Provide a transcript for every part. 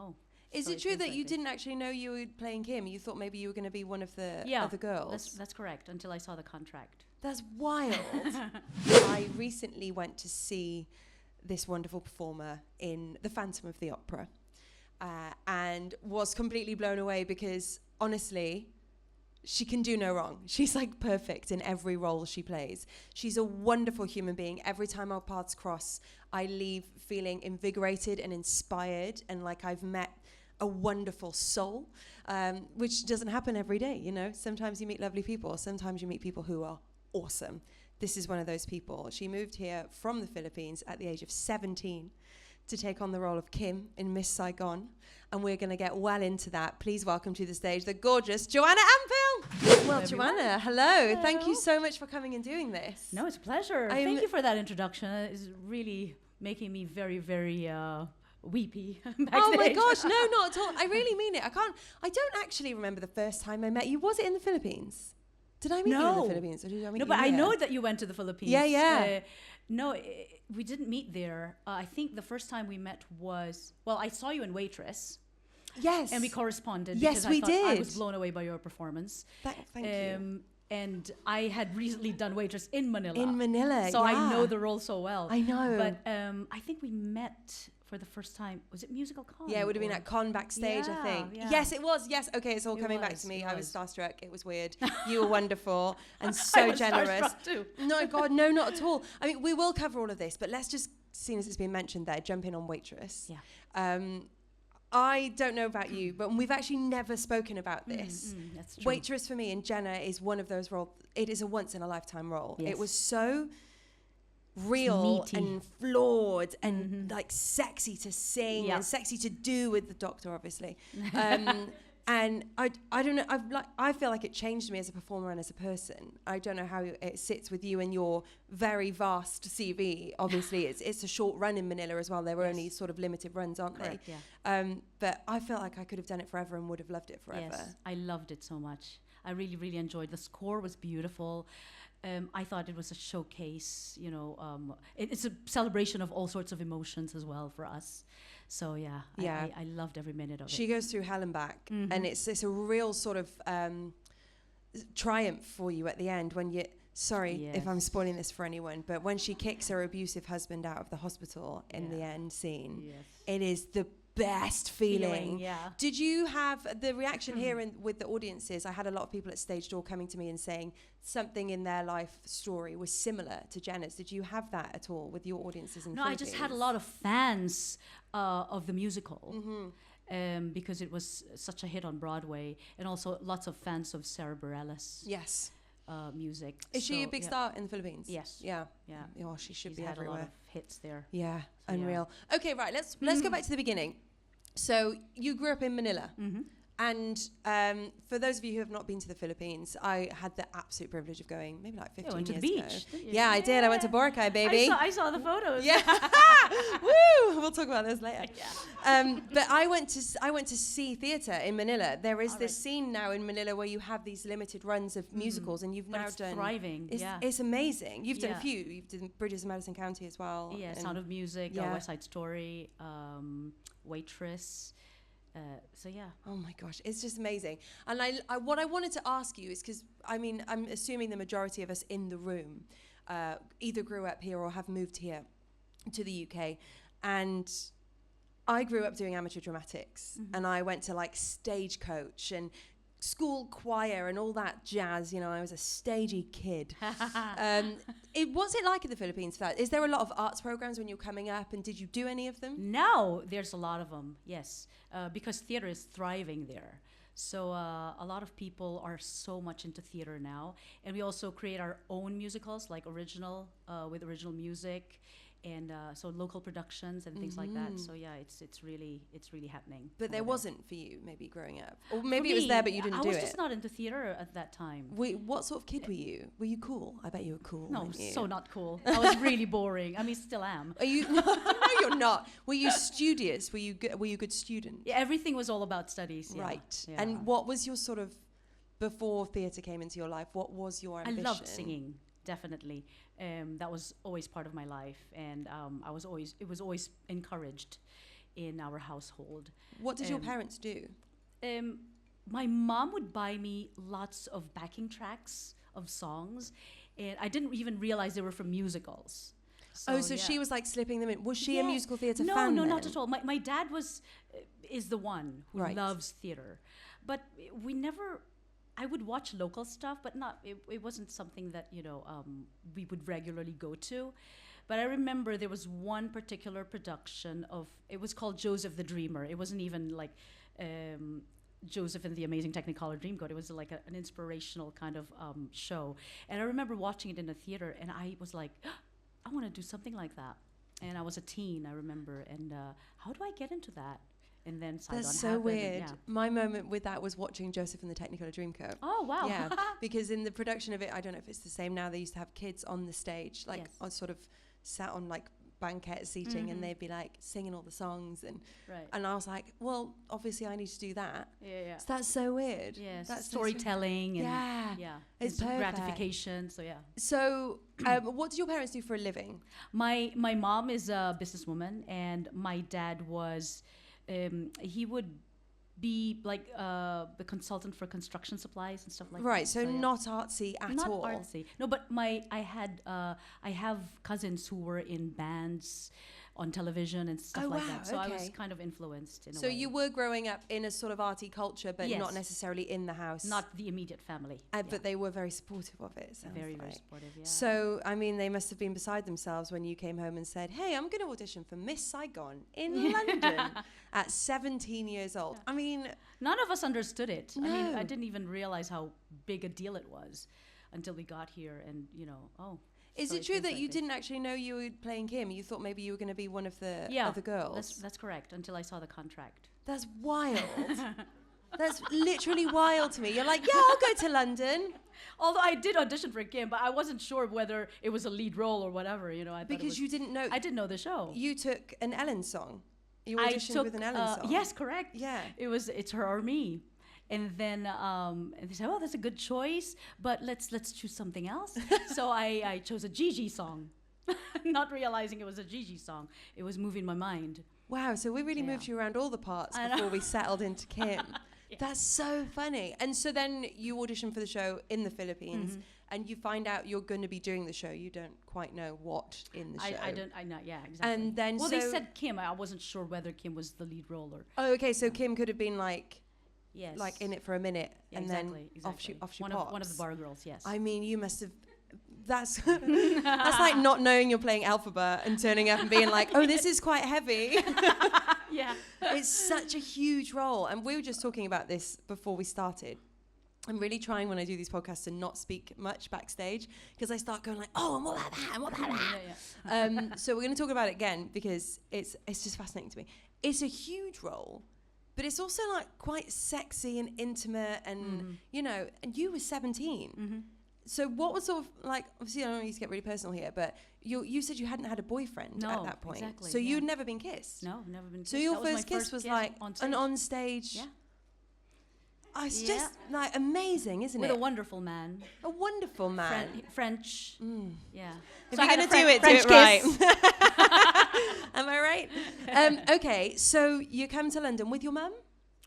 know. Is So it true feels that like you this. didn't actually know you were playing Kim? You thought maybe you were going to be one of the other girls? That's correct, until I saw the contract. That's wild. I recently went to see this wonderful performer in The Phantom of the Opera and was completely blown away because, honestly, she can do no wrong. She's like perfect in every role she plays. She's a wonderful human being. Every time our paths cross, I leave feeling invigorated and inspired and like I've met a wonderful soul, which doesn't happen every day, you know. Sometimes you meet lovely people. Sometimes you meet people who are awesome. This is one of those people. She moved here from the Philippines at the age of 17 to take on the role of Kim in Miss Saigon. And we're going to get well into that. Please welcome to the stage the gorgeous Joanna Ampil. Well, Joanna, hello. Thank you so much for coming and doing this. No, it's a pleasure. Thank you for that introduction. It's really making me very, very weepy. Oh my gosh, no, not at all. I really mean it. I don't actually remember the first time I met you. Was it in the Philippines? Did I meet you in the Philippines? Or did I meet you but here? I know that you went to the Philippines. Yeah. No, we didn't meet there. I think the first time we met was, well, I saw you in Waitress. Yes. And we corresponded. Yes, because we did. I was blown away by your performance. Thank you. And I had recently done Waitress in Manila. In Manila, so I know the role so well. I know. But I think we met for the first time. Was it Musical Con? Yeah, it would have been at Con backstage, I think. Yeah. Yes, it was. Yes, okay, it's all coming back to me. I was starstruck. It was weird. You were wonderful and so I was generous. starstruck too. No, God, no, not at all. I mean, we will cover all of this, but let's just, seeing as it's been mentioned there, jump in on Waitress. Yeah. I don't know about you, but we've actually never spoken about this. That's true. Waitress for me and Jenna is one of those roles. It is a once in a lifetime role. Yes. It was so real Meaty. and flawed and like sexy to sing and sexy to do with the doctor, obviously. And I don't know. I feel like it changed me as a performer and as a person. I don't know how it sits with you and your very vast CV. Obviously, it's a short run in Manila as well. There were only sort of limited runs, aren't Correct, they? Yeah. But I felt like I could have done it forever and would have loved it forever. Yes, I loved it so much. I really, really enjoyed. The score was beautiful. I thought it was a showcase. You know, it's a celebration of all sorts of emotions as well for us. So yeah. I loved every minute of it. She goes through hell and back, and it's a real sort of triumph for you at the end when you. Sorry if I'm spoiling this for anyone, but when she kicks her abusive husband out of the hospital in the end scene, it is the best feeling. Yeah. Did you have the reaction here with the audiences? I had a lot of people at stage door coming to me and saying something in their life story was similar to Jenna's. Did you have that at all with your audiences in the No, I just had a lot of fans of the musical. Because it was such a hit on Broadway, and also lots of fans of Sarah Bareilles. Yes. Music. Is she a big star in the Philippines? Yes. Yeah. Yeah. Oh, she should She's be had everywhere. a lot of hits there. Yeah, So, unreal. Okay, right. Let's go back to the beginning. So you grew up in Manila, and for those of you who have not been to the Philippines, I had the absolute privilege of going maybe like 15 went to years the ago. beach, didn't you? Yeah, I did. I went to Boracay, baby. I saw the photos. Yeah. Woo! We'll talk about this later. Yeah. But I went to see theatre in Manila. There is this scene now in Manila where you have these limited runs of musicals, and you've But now it's done. thriving. It's amazing. You've done a Yeah. few. You've done Bridges of Madison County as well. Yeah, and Sound of Music, yeah. West Side Story, Waitress. So yeah. Oh my gosh, it's just amazing. And what I wanted to ask you is because I'm assuming the majority of us in the room either grew up here or have moved here to the UK, and I grew up doing amateur dramatics, and I went to like Stagecoach and school choir and all that jazz. You know, I was a stagey kid. What's it like in the Philippines for that? Is there a lot of arts programs when you're coming up, and did you do any of them? Now there's a lot of them, yes, because theater is thriving there. So a lot of people are so much into theater now, and we also create our own musicals, like with original music, and so local productions and things like that. So yeah, it's really happening. But there over there. wasn't for you maybe growing up, or maybe For it was me, there but you didn't do I was it. just not into theater at that time. What sort of kid were you? Were you cool? I bet you were cool. No, weren't you? so not cool. I was really boring. I mean, still am. Are you? No, you're not. Were you studious? Were you a good student? Yeah, everything was all about studies. Yeah. Right. Yeah. And what was your sort of before theatre came into your life? What was your ambition? I loved singing, definitely. That was always part of my life, and it was always encouraged. in our household. What did your parents do? My mom would buy me lots of backing tracks of songs, and I didn't even realize they were from musicals. So she was like slipping them in. Was she a Yeah. musical theatre No, fan? no, then? not at all. My dad is the one who Right. loves theatre, but we never. I would watch local stuff, but not. It wasn't something that we would regularly go to. But I remember there was one particular production of. It was called Joseph the Dreamer. It wasn't even like. Joseph and the Amazing Technicolor Dreamcoat. It was like an inspirational kind of show. And I remember watching it in a theater, and I was like, I want to do something like that. And I was a teen, I remember. And how do I get into that? And then Saigon That's so happened, weird. and My moment with that was watching Joseph and the Technicolor Dreamcoat. Oh, wow. Yeah, because in the production of it, I don't know if it's the same now, they used to have kids on the stage, like Yes. on sort of sat on like banquet seating, and they'd be like singing all the songs, and Right. and I was like, well, obviously I need to do that. Yeah. So that's so weird. Yes. That's Storytelling and Yeah. It's instant perfect. gratification. So yeah. So, what do your parents do for a living? My mom is a businesswoman, and my dad was, he would be like the consultant for construction supplies and stuff like that. Right, so yeah. not artsy at Not all. artsy. No, but I have cousins who were in bands on television and stuff Oh, like wow, that. So I was okay. kind of influenced in a So way. you were growing up in a sort of arty culture, but Yes. not necessarily in the house. Not the immediate family. But they were very supportive of it. Sounds very, like. very supportive, yeah. So, I mean, they must have been beside themselves when you came home and said, hey, I'm going to audition for Miss Saigon in London at 17 years old. I mean, None of us understood it. I mean, No. I didn't even realize how big a deal it was until we got here and, is so it true feels that like you this. didn't actually know you were playing Kim? You thought maybe you were going to be one of the other girls? That's correct, until I saw the contract. That's wild. That's literally wild to me. You're like, yeah, I'll go to London. Although I did audition for Kim, but I wasn't sure whether it was a lead role or whatever, I thought it Because was, you didn't know. I didn't know the show. You took an Ellen song. You I auditioned took, with an Ellen song. Yes, correct. Yeah. It's Her or Me. And then and they said, oh, that's a good choice, but let's choose something else. So I chose a Gigi song, not realizing it was a Gigi song. It was Moving My Mind. Wow, so we really Yeah. moved you around all the parts I before know. we settled into Kim. Yeah. That's so funny. And so then you audition for the show in the Philippines, and you find out you're going to be doing the show. You don't quite know what in the show. I know, yeah, exactly. And then well, they so- said Kim. I wasn't sure whether Kim was the lead role or Oh, okay, so Kim could have been like yes, in it for a minute, Yeah, and exactly, then off she one pops. of the bar girls. Yes. I mean, you must have. That's that's like not knowing you're playing Alphabet and turning up and being like, oh, this is quite heavy. yeah. It's such a huge role. And we were just talking about this before we started. I'm really trying when I do these podcasts to not speak much backstage because I start going like, oh, and what about that? And what about that? Yeah. So we're going to talk about it again because it's just fascinating to me. It's a huge role, but it's also like quite sexy and intimate and, and you were 17. So what was sort of like, obviously I don't need to get really personal here, but you said you hadn't had a boyfriend at that point. Exactly, So yeah. you'd never been kissed. No, never been kissed. So your That was my first kiss was kiss like on an stage. on-stage. Yeah. Oh, it's Yeah. just like amazing, isn't With it? a wonderful man. A wonderful man. French. Yeah. If So I you're had a going to do it, French do it kiss. right. Am I right? Okay, so you come to London with your mum?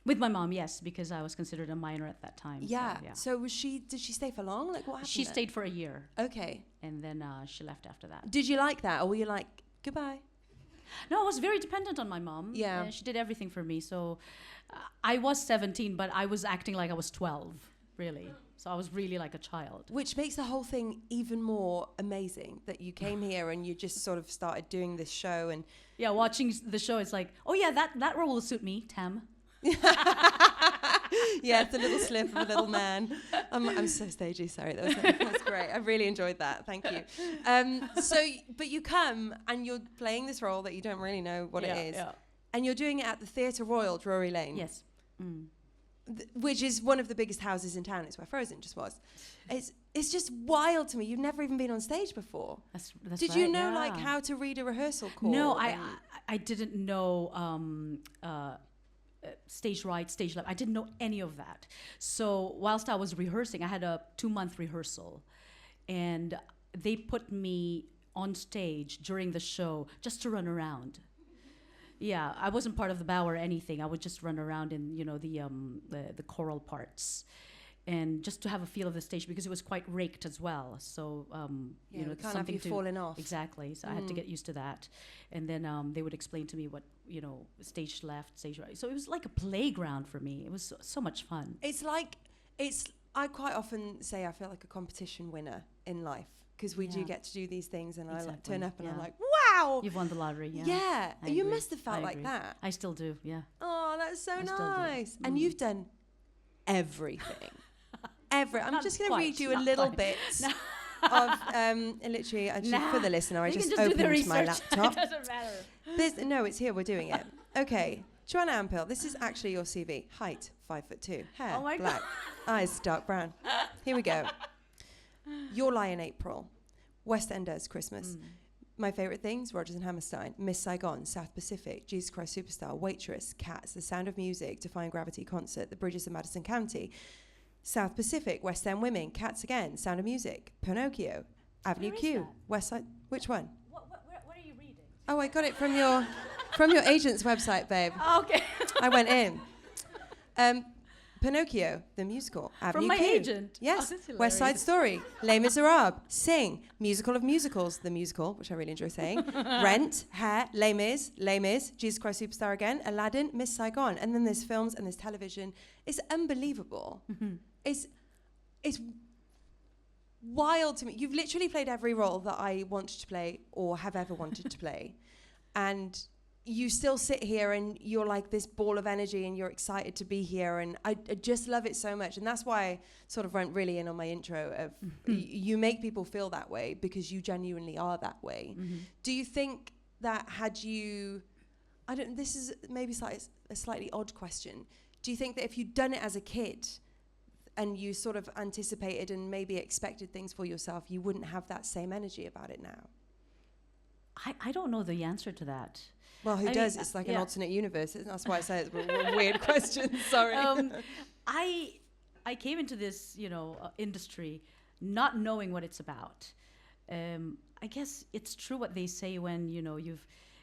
With my mom, yes, because I was considered a minor at that time. Yeah. So, yeah. So did she stay for long? Like what happened? She there? stayed for a year, Okay. and then she left after that. Did you like that, or were you like goodbye? No, I was very dependent on my mom. Yeah. She did everything for me. So I was 17, but I was acting like I was 12, really. So I was really like a child. Which makes the whole thing even more amazing that you came here and you just sort of started doing this show and Yeah, watching the show, it's like, oh yeah, that role will suit me, Tam. yeah, it's a little slip of a little man. I'm so stagey. Sorry, that's great. I really enjoyed that. Thank you. But you come and you're playing this role that you don't really know what it is, and you're doing it at the Theatre Royal, Drury Lane. Yes. Mm. Which is one of the biggest houses in town. It's where Frozen just was. It's just wild to me. You've never even been on stage before. That's Did right, you know yeah. like how to read a rehearsal call? No, I didn't know stage right, stage left. I didn't know any of that. So whilst I was rehearsing, I had a 2-month rehearsal, and they put me on stage during the show just to run around. Yeah, I wasn't part of the bow or anything. I would just run around in, the choral parts, and just to have a feel of the stage because it was quite raked as well. So can't have you falling off. Exactly. So I had to get used to that, and then they would explain to me what stage left, stage right. So it was like a playground for me. It was so much fun. I quite often say I feel like a competition winner in life because we do get to do these things, and I like turn up and I'm like, wow, you've won the lottery. Yeah, yeah. I You agree. must have felt like that. I still do. Yeah. Oh, that's so I still do. nice. And you've done everything. I'm just going to read you a Not little quite. bit of literally. For the listener, I You can just do the opened my research. laptop. It doesn't matter. No, it's here. We're doing it. Okay, Joanna Ampil. This is actually your CV. Height 5'2". Hair Oh my black. Eyes dark brown. Here we go. Your Lie in April. West Enders Christmas. My favourite things: Rodgers and Hammerstein, Miss Saigon, South Pacific, Jesus Christ Superstar, Waitress, Cats, The Sound of Music, Defying Gravity Concert, The Bridges of Madison County, South Pacific, West End Women, Cats Again, Sound of Music, Pinocchio, Avenue Where is Q, that? West Side. Which one? What are you reading? Oh, I got it from your agent's website, babe. Oh, okay. I went in. Pinocchio, the musical. Avenue From my Q. agent? Yes. Oh, that's West Side hilarious. Story. Les Misérables. Sing. Musical of Musicals. The musical, which I really enjoy saying. Rent. Hair. Les Mis. Jesus Christ Superstar again. Aladdin. Miss Saigon. And then there's films and there's television. It's unbelievable. It's wild to me. You've literally played every role that I wanted to play or have ever wanted to play. And you still sit here and you're like this ball of energy and you're excited to be here, and I just love it so much. And that's why I sort of went really in on my intro of you make people feel that way because you genuinely are that way. Do you think that this is maybe a slightly odd question. Do you think that if you'd done it as a kid and you sort of anticipated and maybe expected things for yourself, you wouldn't have that same energy about it now? I don't know the answer to that. Well, who does? It's like an alternate universe. That's why I say it's a weird question. Sorry. I came into this, industry not knowing what it's about. I guess it's true what they say when,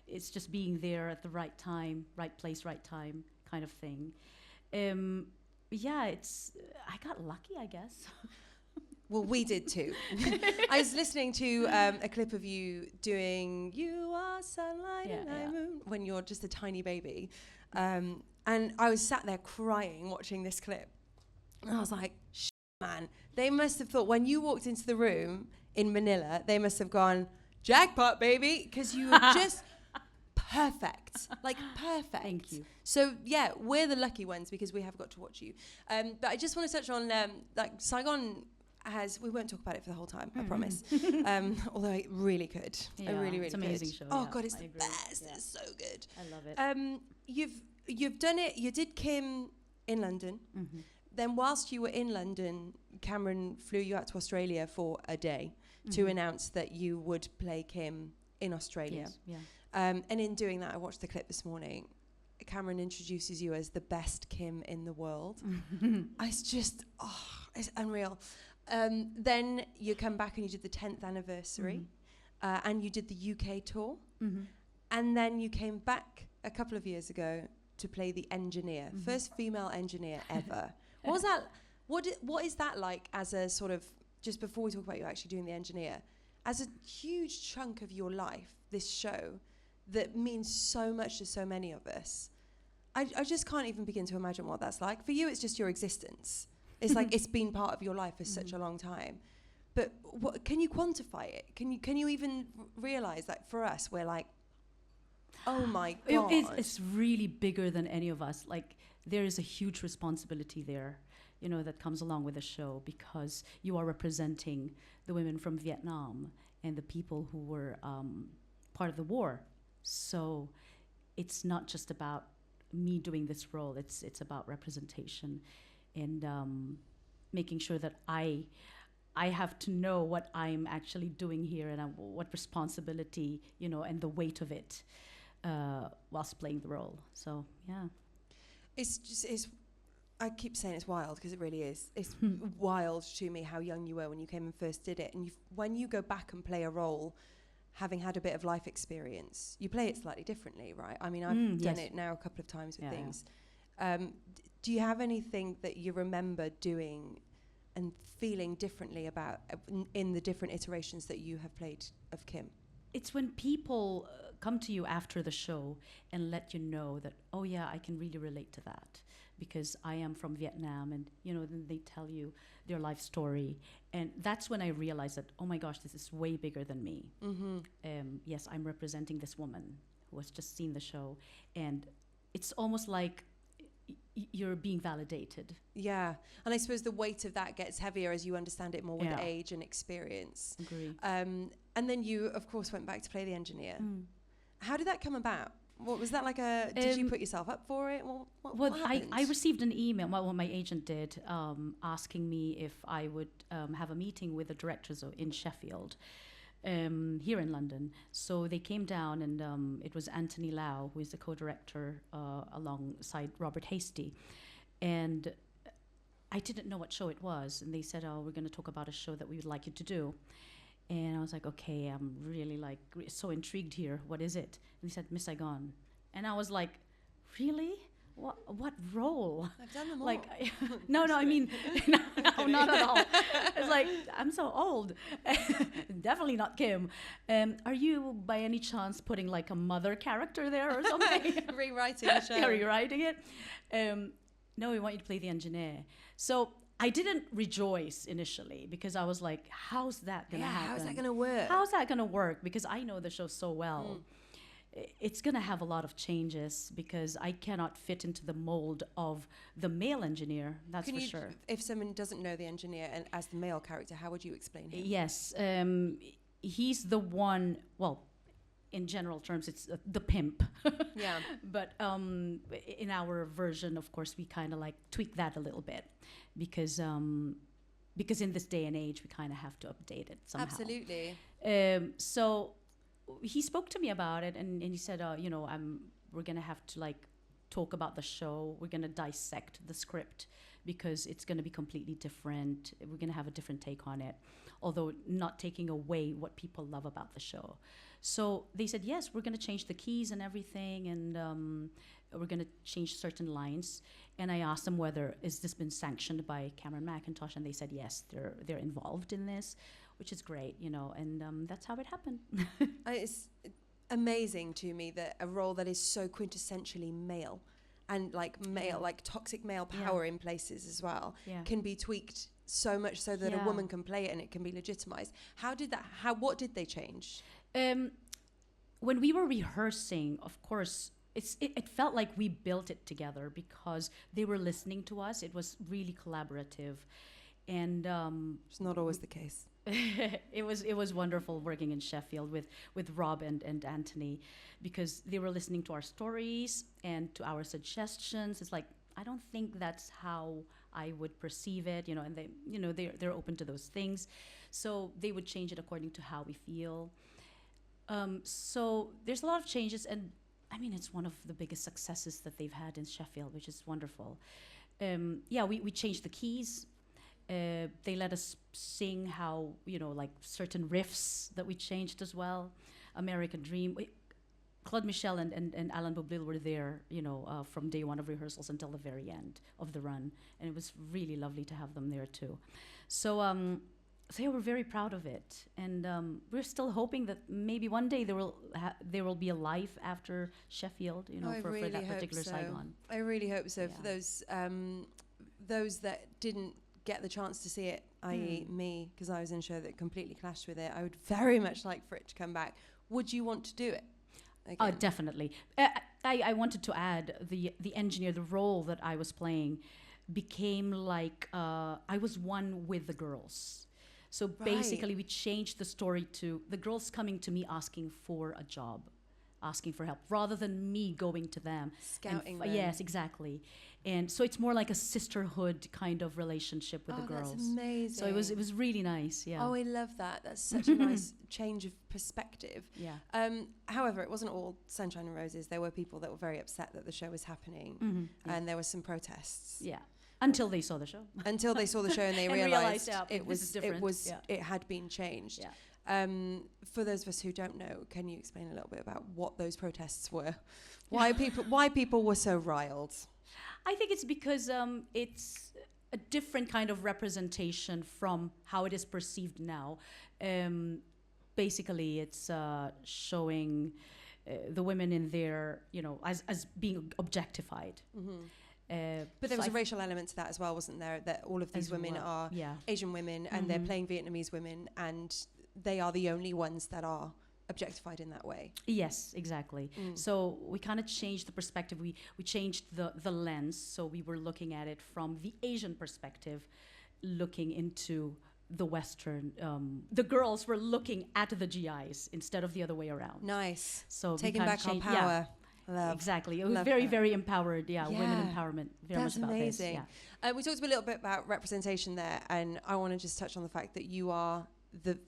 it's just being there at the right time, right place, right time kind of thing. I got lucky, I guess. Well, we did too. I was listening to a clip of you doing "You Are Sunlight and I'm Moon" when you're just a tiny baby, and I was sat there crying watching this clip, and I was like, "Man, they must have thought when you walked into the room in Manila, they must have gone jackpot, baby," because you were just perfect, like perfect. Thank you. So yeah, we're the lucky ones because we have got to watch you. But I just want to touch on Saigon. We won't talk about it for the whole time, I promise. Although I really could. Yeah, I really it's an amazing could. show. Oh yeah, God, it's I the agree. best. Yeah. It's so good. I love it. You've done it. You did Kim in London. Then whilst you were in London, Cameron flew you out to Australia for a day to announce that you would play Kim in Australia. Yeah. And in doing that, I watched the clip this morning. Cameron introduces you as the best Kim in the world. It's unreal. Then you come back and you did the 10th anniversary and you did the UK tour. And then you came back a couple of years ago to play the engineer, first female engineer ever. What was that? What is that like as a sort of, just before we talk about you actually doing the engineer, as a huge chunk of your life, this show that means so much to so many of us? I just can't even begin to imagine what that's like. For you, it's just your existence. It's like it's been part of your life for such a long time. But can you quantify it? Can you even realize that for us, we're like, oh my God. It's really bigger than any of us. Like, there is a huge responsibility there, that comes along with the show, because you are representing the women from Vietnam and the people who were part of the war. So it's not just about me doing this role. It's about representation. And making sure that I have to know what I'm actually doing here and what responsibility, and the weight of it whilst playing the role. So, yeah. I keep saying it's wild because it really is. It's wild to me how young you were when you came and first did it. And when you go back and play a role, having had a bit of life experience, you play it slightly differently, right? I mean, I've done it now a couple of times with things. Do you have anything that you remember doing and feeling differently about in the different iterations that you have played of Kim? It's when people come to you after the show and let you know that, oh yeah, I can really relate to that because I am from Vietnam, and then they tell you their life story, and that's when I realized that, oh my gosh, this is way bigger than me. Yes, I'm representing this woman who has just seen the show, and it's almost like you're being validated. Yeah, and I suppose the weight of that gets heavier as you understand it more with age and experience. Agree. And then you, of course, went back to play the engineer. How did that come about? What was that like? Did you put yourself up for it? What happened? I received an email. Well, my agent did, asking me if I would have a meeting with the directors in Sheffield, here in London. So they came down, and it was Anthony Lau, who is the co-director, alongside Robert Hasty. And I didn't know what show it was. And they said, oh, we're going to talk about a show that we would like you to do. And I was like, okay, I'm really so intrigued here. What is it? And he said, Miss Saigon. And I was like, really? What role? I've done them all. No, I mean, no, not at all. It's like, I'm so old. Definitely not Kim. Are you, by any chance, putting like a mother character there or something? Rewriting the show. Yeah, rewriting it. No, we want you to play the engineer. So I didn't rejoice initially because I was like, how's that going to happen? How's that going to work? How's that going to work? Because I know the show so well. It's going to have a lot of changes because I cannot fit into the mold of the male engineer, that's for sure. If someone doesn't know the engineer and as the male character, how would you explain him? Yes, he's the one, well, in general terms, it's the pimp. Yeah. But in our version, of course, we kind of like tweak that a little bit because in this day and age, we kind of have to update it somehow. Absolutely. So he spoke to me about it, and he said, we're going to have to like talk about the show. We're going to dissect the script because it's going to be completely different. We're going to have a different take on it, although not taking away what people love about the show. So they said, yes, we're going to change the keys and everything, and we're going to change certain lines. And I asked them whether has this been sanctioned by Cameron Mackintosh, and they said yes, they're involved in this, which is great, and that's how it happened. It's amazing to me that a role that is so quintessentially male and like toxic male power in places as well can be tweaked so much so that a woman can play it and it can be legitimized. What did they change? When we were rehearsing, of course, it felt like we built it together because they were listening to us. It was really collaborative, and it's not always the case. It was wonderful working in Sheffield with Rob and Anthony because they were listening to our stories and to our suggestions. It's like, I don't think that's how I would perceive it, and they're open to those things, so they would change it according to how we feel. So there's a lot of changes, and I mean, it's one of the biggest successes that they've had in Sheffield, which is wonderful. We changed the keys. They let us sing how, like certain riffs that we changed as well. American Dream. Claude Michel and Alan Boublil were there, from day one of rehearsals until the very end of the run. And it was really lovely to have them there too. So we're very proud of it. And we're still hoping that maybe one day there will be a life after Sheffield, for that particular Saigon. I really hope so. Yeah. For those that didn't get the chance to see it, i.e. me, because I was in a show that completely clashed with it, I would very much like for it to come back. Would you want to do it again? Definitely. I wanted to add the engineer, the role that I was playing became like I was one with the girls. So basically we changed the story to the girls coming to me asking for a job, asking for help, rather than me going to them. Scouting them. Yes, exactly. And so it's more like a sisterhood kind of relationship with the girls. That's amazing. So it was really nice, yeah. Oh, I love that. That's such a nice change of perspective. Yeah. However, it wasn't all sunshine and roses. There were people that were very upset that the show was happening, and there were some protests. Yeah. Until they saw the show. Until they saw the show and they and realized it had been changed. Yeah. For those of us who don't know, can you explain a little bit about what those protests were? Why people were so riled? I think it's because it's a different kind of representation from how it is perceived now. Basically, it's showing the women in their, as being objectified. But there was a racial element to that as well, wasn't there? That all of these women are Asian women, and they're playing Vietnamese women, and they are the only ones that are objectified in that way. Yes, exactly. So we kind of changed the perspective. We changed the lens. So we were looking at it from the Asian perspective, looking into the Western. The girls were looking at the GIs instead of the other way around. Nice. So taking back our power. Love. Exactly. It was very empowered. Yeah, women empowerment. Very That's much about amazing. this. Yeah. We talked a little bit about representation there, and I want to just touch on the fact that you are the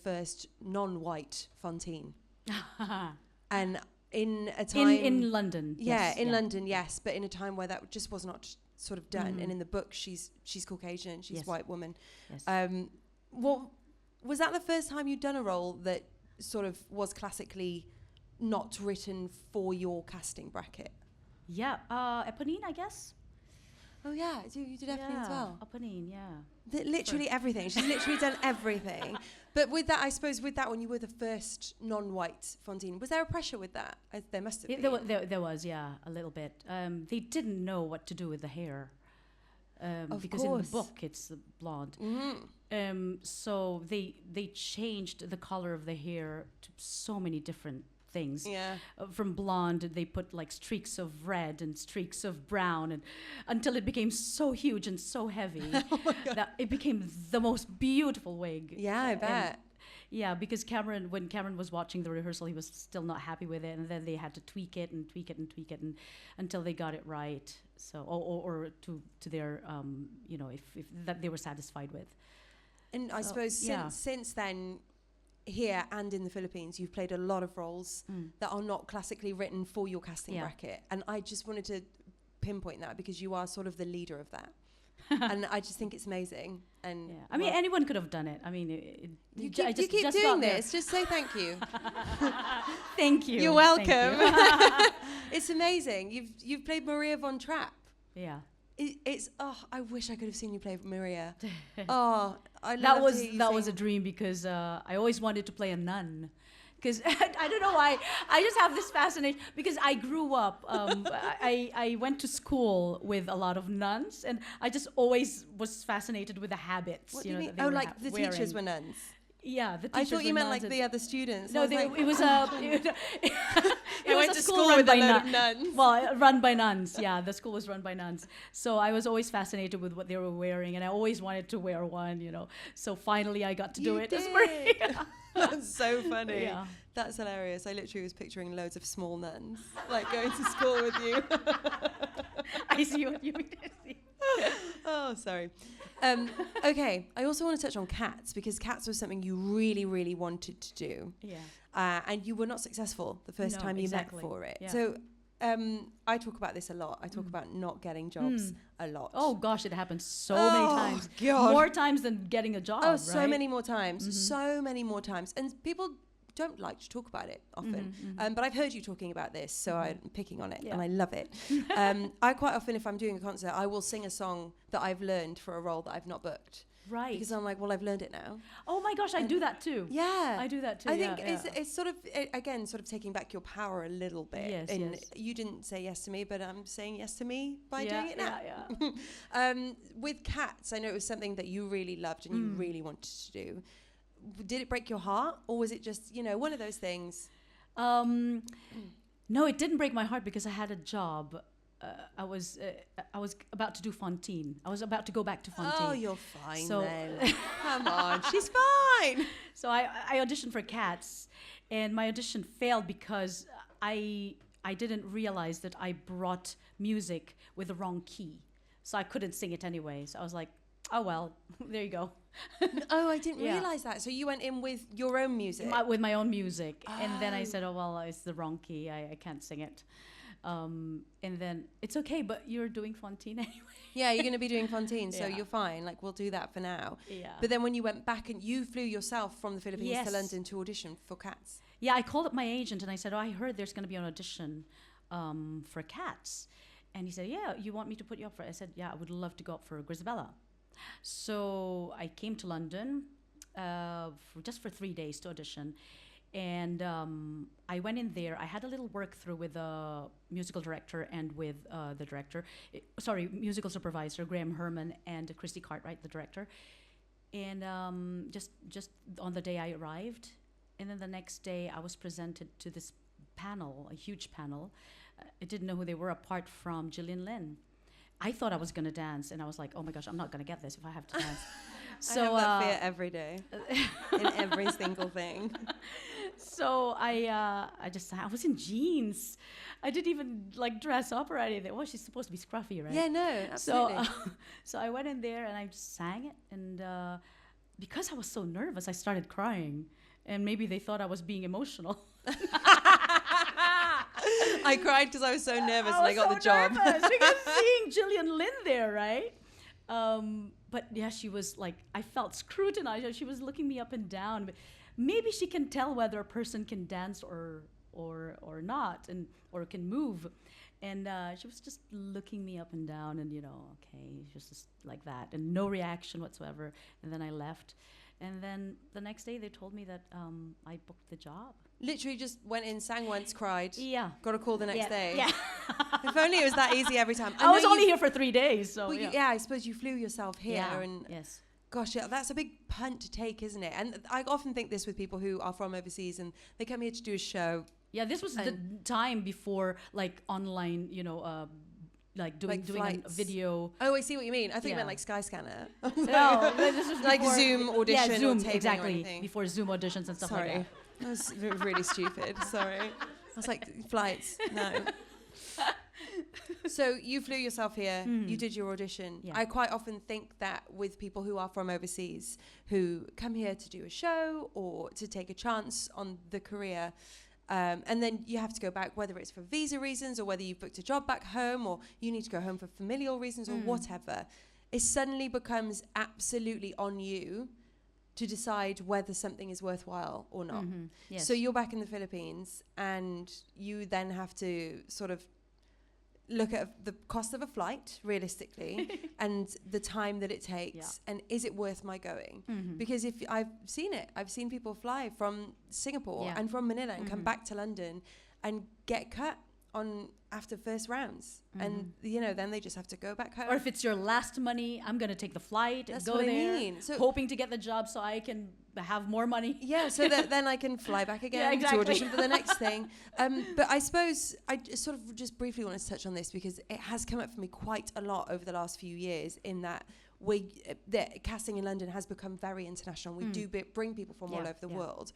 first non-white Fantine. And in a time in London. London, yes, but in a time where that just was not sort of done. And in the book, she's Caucasian, she's white woman. Yes. Was that the first time you'd done a role that sort of was classically not written for your casting bracket? Yeah, Eponine, I guess. Oh yeah, you did everything as well. Eponine, yeah. Literally everything. She's literally done everything. But with that, I suppose with that one, you were the first non-white Fantine. Was there a pressure with that? There must have been. There was, yeah, a little bit. They didn't know what to do with the hair. Because in the book it's blonde. So they changed the color of the hair to so many different things. From blonde, they put like streaks of red and streaks of brown, and until it became so huge and so heavy that it became the most beautiful wig. Yeah, I bet. Yeah, because when Cameron was watching the rehearsal, he was still not happy with it, and then they had to tweak it until they got it right. So, or to their, if that they were satisfied with. And I suppose since then, here and in the Philippines, you've played a lot of roles that are not classically written for your casting bracket. And I just wanted to pinpoint that because you are sort of the leader of that. And I just think it's amazing. And I mean, anyone could have done it. I mean, you keep doing this. Just say thank you. Thank you. You're welcome. You. It's amazing. You've played Maria von Trapp. Yeah. I wish I could have seen you play Maria. That was a dream because I always wanted to play a nun. Because I don't know why, I just have this fascination. Because I grew up, I went to school with a lot of nuns, and I just always was fascinated with the habits. What do you mean? That they were the teachers were nuns. Yeah, the teachers. I thought you meant like the other students. No, it was I went to school with a load of nuns. Well, run by nuns. Yeah, the school was run by nuns. So I was always fascinated with what they were wearing, and I always wanted to wear one. So finally I got to do it. That's so funny. Yeah. That's hilarious. I literally was picturing loads of small nuns like going to school with you. I see what you mean. Oh, sorry. Okay, I also want to touch on Cats because Cats was something you really, really wanted to do. Yeah. And you were not successful the first time you met for it. Yeah. So I talk about this a lot. I talk about not getting jobs a lot. Oh gosh, it happens so many times. God. More times than getting a job. Oh, so many more times. So many more times. And people don't like to talk about it often. But I've heard you talking about this, so I'm picking on it, and I love it. I quite often, if I'm doing a concert, I will sing a song that I've learned for a role that I've not booked. Right. Because I'm like, well, I've learned it now. Oh my gosh, I do that too. Yeah. I do that too. I think it's sort of, again, sort of taking back your power a little bit. Yes, and yes. you didn't say yes to me, but I'm saying yes to me by doing it now. Yeah. With Cats, I know it was something that you really loved and you really wanted to do. Did it break your heart, or was it just, one of those things? No, it didn't break my heart because I had a job. I was about to do Fantine. I was about to go back to Fantine. Oh, you're fine then. Come on, she's fine. So I auditioned for Cats, and my audition failed because I didn't realize that I brought music with the wrong key. So I couldn't sing it anyway. So I was like, oh well, there you go. Oh, I didn't realize that. So you went in with your own music? With my own music. Oh. And then I said, oh well, it's the wrong key. I can't sing it. And then it's okay, but you're doing Fantine anyway. Yeah, you're going to be doing Fantine, so Yeah. you're fine. Like, we'll do that for now. Yeah. But then when you went back and you flew yourself from the Philippines to Yes. London to audition for Cats. Yeah, I called up my agent and I said, "Oh, I heard there's going to be an audition for Cats," and he said, "Yeah, you want me to put you up for it?" I said, "Yeah, I would love to go up for Grizabella." So I came to London just for 3 days to audition, and I went in there. I had a little work through with the musical director and with the director, musical supervisor Graham Herman and Christy Cartwright, the director, and just on the day I arrived. And then the next day, I was presented to this panel, a huge panel. I didn't know who they were apart from Gillian Lynn. I thought I was going to dance, and I was like, oh my gosh, I'm not going to get this if I have to dance. So I have that fear every day, in every single thing. So I was in jeans. I didn't even like dress up or anything. Well, she's supposed to be scruffy, right? Yeah, no, absolutely. So I went in there and I just sang it, and because I was so nervous, I started crying. And maybe they thought I was being emotional. I cried because I was so nervous and I got the job. Because seeing Gillian Lynn there, right? But yeah, she was like, I felt scrutinized. She was looking me up and down. But maybe she can tell whether a person can dance or not, or can move. And she was just looking me up and down, and okay, just like that, and no reaction whatsoever. And then I left. And then the next day, they told me that I booked the job. Literally just went in, sang once, cried. Yeah. Got a call the next day. Yeah. If only it was that easy every time. I was only here for 3 days, so well, I suppose you flew yourself here. Yeah. And yes. Gosh, yeah, that's a big punt to take, isn't it? And I often think this with people who are from overseas and they come here to do a show. Yeah, this was the time before, like, online, like doing a video. Oh, I see what you mean. I think you meant like Skyscanner. No, this was like before, Zoom audition Zoom, or taping exactly, or anything. before Zoom auditions and stuff Sorry. like that. That was really stupid. Sorry. I was like, flights, no. So you flew yourself here, you did your audition. Yeah. I quite often think that with people who are from overseas, who come here to do a show or to take a chance on the career, and then you have to go back, whether it's for visa reasons or whether you've booked a job back home or you need to go home for familial reasons or whatever, it suddenly becomes absolutely on you to decide whether something is worthwhile or not. Yes. So you're back in the Philippines and you then have to sort of look at the cost of a flight realistically and the time that it takes and is it worth my going? Because if I've seen people fly from Singapore and from Manila and come back to London and get cut on after first rounds and then they just have to go back home. Or if it's your last money, I'm going to take the flight and go what there, I mean. So hoping to get the job so I can have more money. Yeah, so that then I can fly back again to audition for the next thing. But I suppose I sort of just briefly want to touch on this because it has come up for me quite a lot over the last few years in that the casting in London has become very international. We do bring people from all over the world.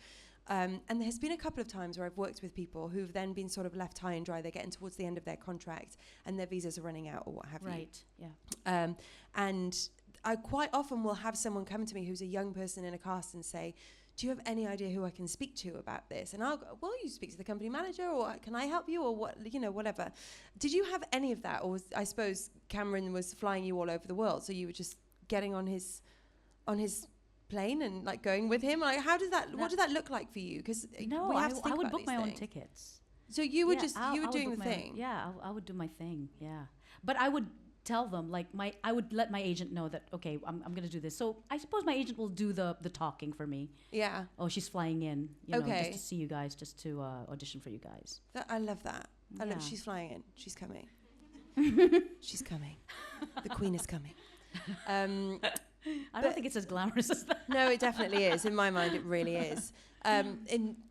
And there has been a couple of times where I've worked with people who've then been sort of left high and dry. They're getting towards the end of their contract and their visas are running out or what have you. Right, yeah. And I quite often will have someone come to me who's a young person in a cast and say, do you have any idea who I can speak to about this? And I'll go, well, you speak to the company manager or can I help you or what, whatever. Did you have any of that? Or I suppose Cameron was flying you all over the world. So you were just getting on his plane and like going with him? Like, how did that? What did that look like for you? Because I would book my own tickets. So you were doing the thing. I would do my thing. Yeah, but I would tell them I would let my agent know that okay, I'm going to do this. So I suppose my agent will do the talking for me. Yeah. Oh, she's flying in. Just to see you guys, just to audition for you guys. I love that. She's flying in. She's coming. She's coming. The Queen is coming. I don't think it's as glamorous as that. No, it definitely is. In my mind, it really is.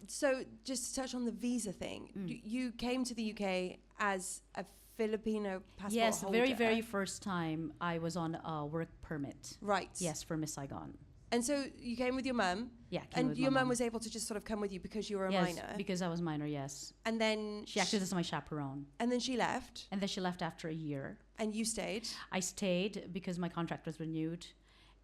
So just to touch on the visa thing, you came to the UK as a Filipino passport holder. Yes, very first time I was on a work permit. Right. Yes, for Miss Saigon. And so you came with your mum? Yeah, and your mum was able to just sort of come with you because you were a minor? Yes, because I was minor, yes. And then... She acted as my chaperone. And then she left? And then she left after a year. And you stayed? I stayed because my contract was renewed.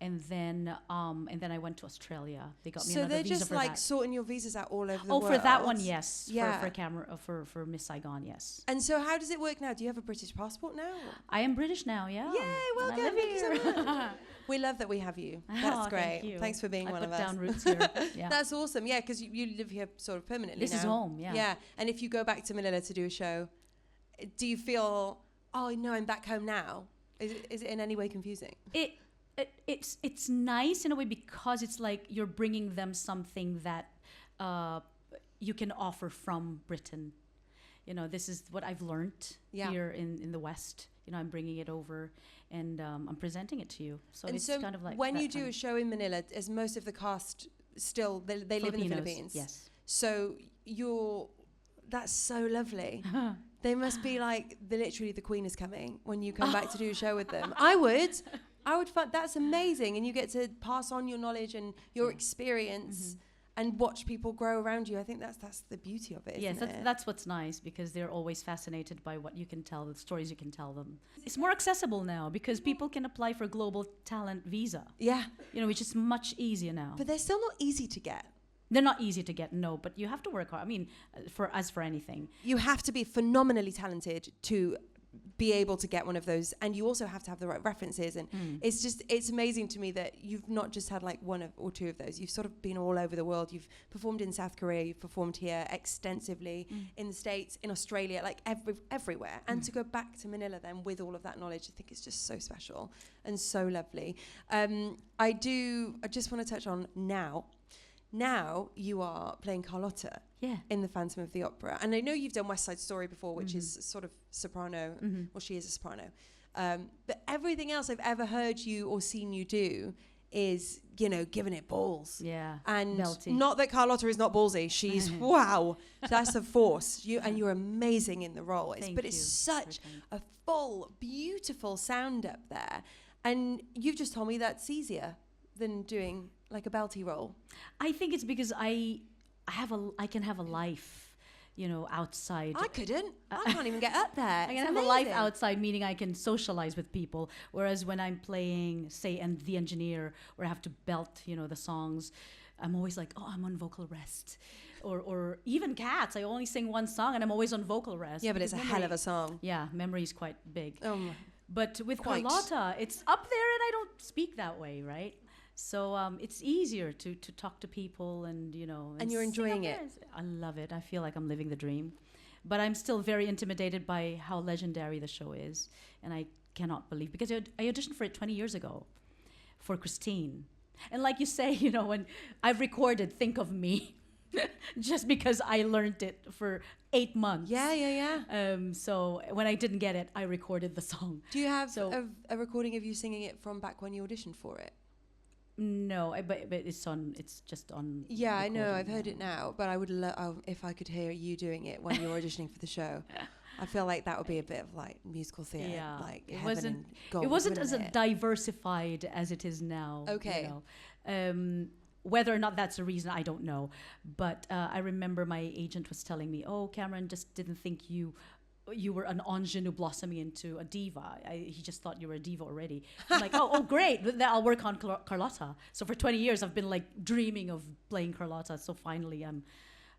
and then I went to Australia. They got me So another they're visa just for like that. sorting your visas out all over the Oh, world. for that one, yes. Yeah. For camera for Miss Saigon, yes. And so how does it work now? Do you have a British passport now? I am British now. Yeah. Yay, And welcome. I live Thank you so here. much. We love that we have you. That's Oh, great. thank you. Thanks for being I one put of us. down roots here. Yeah. That's awesome. Yeah, because you live here sort of permanently This now. is home. Yeah. Yeah. And if you go back to Manila to do a show, do you feel, oh no, I'm back home now? Is it in any way confusing? It's nice in a way because it's like you're bringing them something that you can offer from Britain. You know, this is what I've learned here in the West. You know, I'm bringing it over and I'm presenting it to you. So it's kind of like when you do a show in Manila, is most of the cast still they live in the Philippines? Yes. So that's so lovely. They must be like literally the Queen is coming when you come back to do a show with them. I would find that's amazing, and you get to pass on your knowledge and your experience and watch people grow around you. I think that's the beauty of it. Yes, that's what's nice, because they're always fascinated by what you can tell, the stories you can tell them. It's more accessible now because people can apply for global talent visa. Yeah, you know, which is much easier now. But they're still not easy to get. They're not easy to get, no, but you have to work hard. I mean, for anything. You have to be phenomenally talented to be able to get one of those, and you also have to have the right references, and it's amazing to me that you've not just had like one or two of those. You've sort of been all over the world. You've performed in South Korea, you've performed here extensively, in the States, in Australia, like everywhere. And to go back to Manila then with all of that knowledge, I think it's just so special and so lovely. I just want to touch on now you are playing Carlotta in the Phantom of the Opera. And I know you've done West Side Story before, which is sort of soprano. Well, she is a soprano. But everything else I've ever heard you or seen you do is, you know, giving it balls. Yeah. And belty. Not that Carlotta is not ballsy. She's, wow, that's a force. You're amazing in the role. It's such a full, beautiful sound up there. And you've just told me that's easier than doing like a belty role. I think it's because I can have a life, you know, outside. I couldn't. I can't even get up there. I can have a life outside, meaning I can socialize with people. Whereas when I'm playing, say, The Engineer, where I have to belt, you know, the songs, I'm always like, oh, I'm on vocal rest. Or even Cats, I only sing one song and I'm always on vocal rest. Yeah, but it's a hell of a song. Yeah, memory is quite big. But with Quite. Carlotta, it's up there and I don't speak that way, right? So it's easier to talk to people and, you know. And you're enjoying it. I love it. I feel like I'm living the dream. But I'm still very intimidated by how legendary the show is. And I cannot believe, because I auditioned for it 20 years ago for Christine. And like you say, you know, when I've recorded Think of Me, just because I learned it for 8 months. Yeah. So when I didn't get it, I recorded the song. Do you have a recording of you singing it from back when you auditioned for it? No, but it's just on. Yeah, I know. I've heard it now, but I would love if I could hear you doing it when you're auditioning for the show. I feel like that would be a bit of like musical theatre, like it heaven and gold. It wasn't as diversified as it is now. Okay. You know? Whether or not that's the reason, I don't know. But I remember my agent was telling me, "Oh, Cameron just didn't think you were an ingenue blossoming into a diva. He just thought you were a diva already." I'm like, oh, great. Then I'll work on Carlotta. So for 20 years, I've been like dreaming of playing Carlotta. So finally, I'm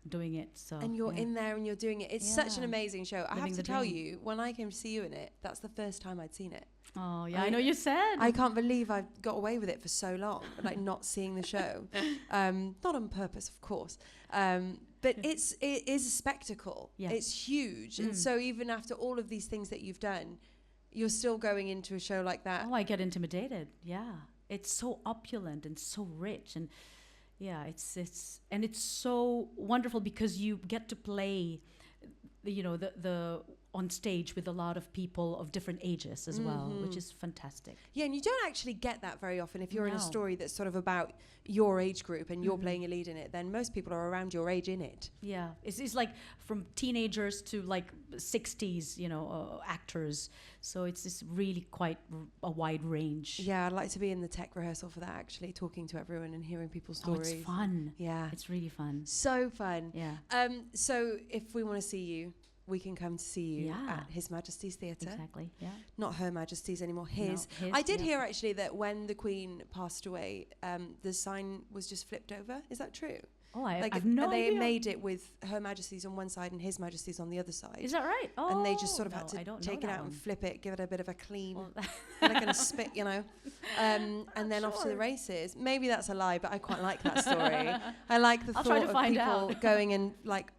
doing it. So and you're in there and you're doing it. It's such an amazing show. I have to tell you, when I came to see you in it, that's the first time I'd seen it. Oh yeah, I know you said. I can't believe I got away with it for so long, like not seeing the show. Not on purpose, of course. But it is a spectacle. Yeah. It's huge. And so even after all of these things that you've done, you're still going into a show like that. Oh, I get intimidated. Yeah. It's so opulent and so rich. And yeah, it's so wonderful because you get to play, you know, the on stage with a lot of people of different ages as well, which is fantastic. Yeah, and you don't actually get that very often. If you're in a story that's sort of about your age group and you're playing a lead in it, then most people are around your age in it. Yeah, it's like from teenagers to like 60s, you know, actors. So it's this really quite a wide range. Yeah, I'd like to be in the tech rehearsal for that, actually, talking to everyone and hearing people's stories. Oh, it's fun. Yeah. It's really fun. So fun. Yeah. So if we want to see you, we can come to see you Yeah. at His Majesty's Theatre. Exactly. Yeah. Not Her Majesty's anymore, his. No, his, I did yeah. hear actually that when the Queen passed away, the sign was just flipped over. Is that true? Oh, I've Like no they idea. made it with Her Majesty's on one side and His Majesty's on the other side. Is that right? Oh, And they just sort of had no, I to don't take know it that out and one. flip it, give it a bit of a clean, Well, like a spit, you know. And then off to the Sure. races. Maybe that's a lie, but I quite like that story. I like the I'll try thought to of find people out. going and like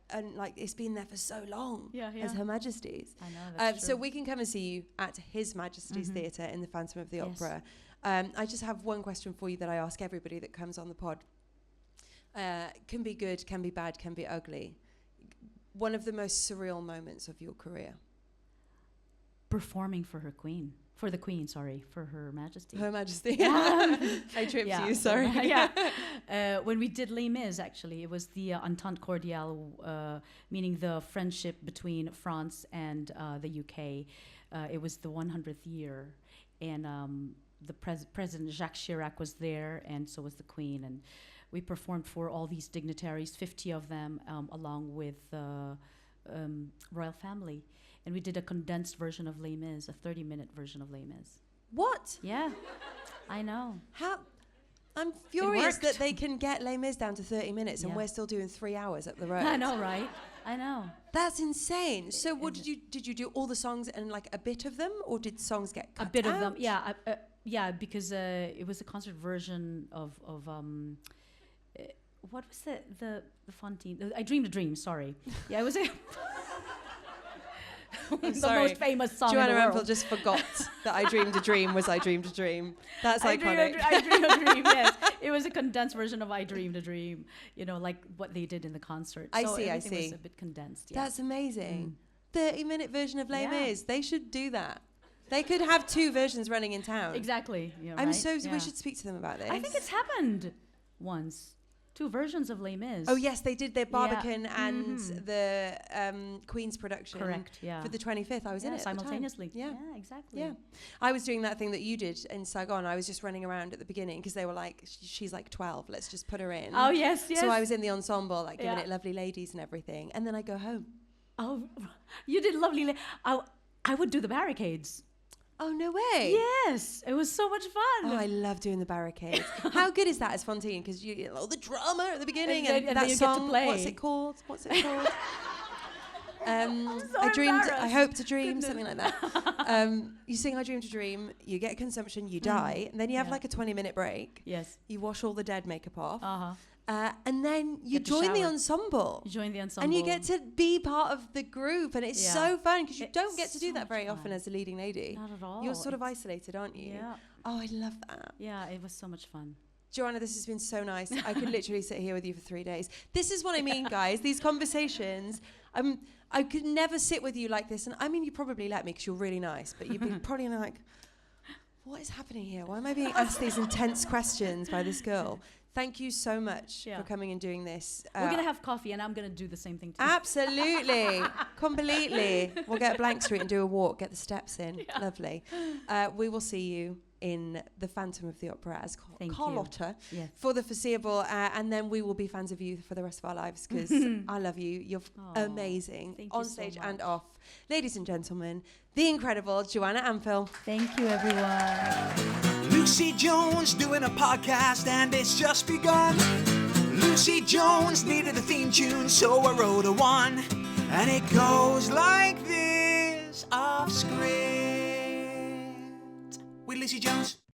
it's been there for so long Yeah, as yeah. Her Majesty's. I know that's So true. we can come and see you at His Majesty's Mhm. Theatre in the Phantom of the Yes. Opera. I just have one question for you that I ask everybody that comes on the pod. Can be good, can be bad, can be ugly. One of the most surreal moments of your career. Performing for her queen. For the queen, sorry. For Her Majesty. Her Majesty. Yeah. I tripped Yeah, you, so- sorry. yeah. When we did Les Mis, actually, it was the Entente Cordiale, meaning the friendship between France and the UK. It was the 100th year, and the President Jacques Chirac was there, and so was the Queen, and we performed for all these dignitaries, 50 of them, along with the royal family. And we did a condensed version of Les Mis, a 30-minute version of Les Mis. What? Yeah, I know. How? I'm furious worked. that they can get Les Mis down to 30 minutes and Yeah. we're still doing 3 hours up the road. I know, right? I know. That's insane. So what did you do all the songs and like a bit of them, or did songs get cut A bit of them, out? yeah, yeah, because it was a concert version of what was the Fantine? I Dreamed a Dream. Sorry, yeah, it was a the sorry. most famous song Joanna in the Ampil world. just forgot that I Dreamed a Dream was I Dreamed a Dream. That's iconic. I Dreamed a Dream. Yes, it was a condensed version of I Dreamed a Dream. You know, like what they did in the concert. I So see, I everything see. was a bit condensed. Yeah. That's amazing. 30-minute version of Les Yeah. Mis. They should do that. They could have 2 versions running in town. Exactly. Yeah, I'm right? so Yeah. we should speak to them about this. I think it's happened once. 2 versions of Les Mis. Oh yes, they did their Barbican Yeah. and Mhm. the Queen's production. Correct. Yeah. For the 25th, I was in it at the time. simultaneously. Yeah. Exactly. Yeah, I was doing that thing that you did in Saigon. I was just running around at the beginning because they were like, she's like 12. Let's just put her in. Oh yes, yes. So I was in the ensemble, like giving Yeah. it lovely ladies and everything, and then I go home. Oh, you did lovely. I would do the barricades. Oh no way! Yes, it was so much fun. Oh, I love doing the barricades. How good is that as Fantine? Because you get all the drama at the beginning And and, then that you get to song. play. What's it called? What's it called? so I dreamed. I embarrassed. hope to dream, something like that. You sing "I Dream to Dream." You get consumption. You die, and then you have Yeah. like a 20-minute break. Yes. You wash all the dead makeup off, Uh-huh. and then you Get to join the shower. ensemble. You join the ensemble. And you get to be part of the group, and it's Yeah. so fun because you It's don't get to do so that very much often fun. as a leading lady. Not at all. You're sort of It's- isolated, aren't you? Yeah. Oh, I love that. Yeah, it was so much fun. Joanna, this has been so nice. I could literally sit here with you for 3 days. This is what I mean, guys. These conversations, I could never sit with you like this. And I mean, you probably let me because you're really nice, but you'd be probably like, what is happening here? Why am I being asked these intense questions by this girl? Thank you so much Yeah. for coming and doing this. We're going to have coffee, and I'm going to do the same thing too. Absolutely. Completely. We'll get Blank Street and do a walk, get the steps in. Lovely. We will see you in the Phantom of the Opera as Thank you. Carlotta Yes. for the foreseeable, and then we will be fans of you for the rest of our lives because I love you. You're Aw, amazing thank you on so stage much. and off. Ladies and gentlemen, the incredible Joanna Ampil. Thank you, everyone. Lucie Jones doing a podcast and it's just begun. Lucie Jones needed a theme tune, so I wrote a one. And it goes like this, off script. With Lucie Jones.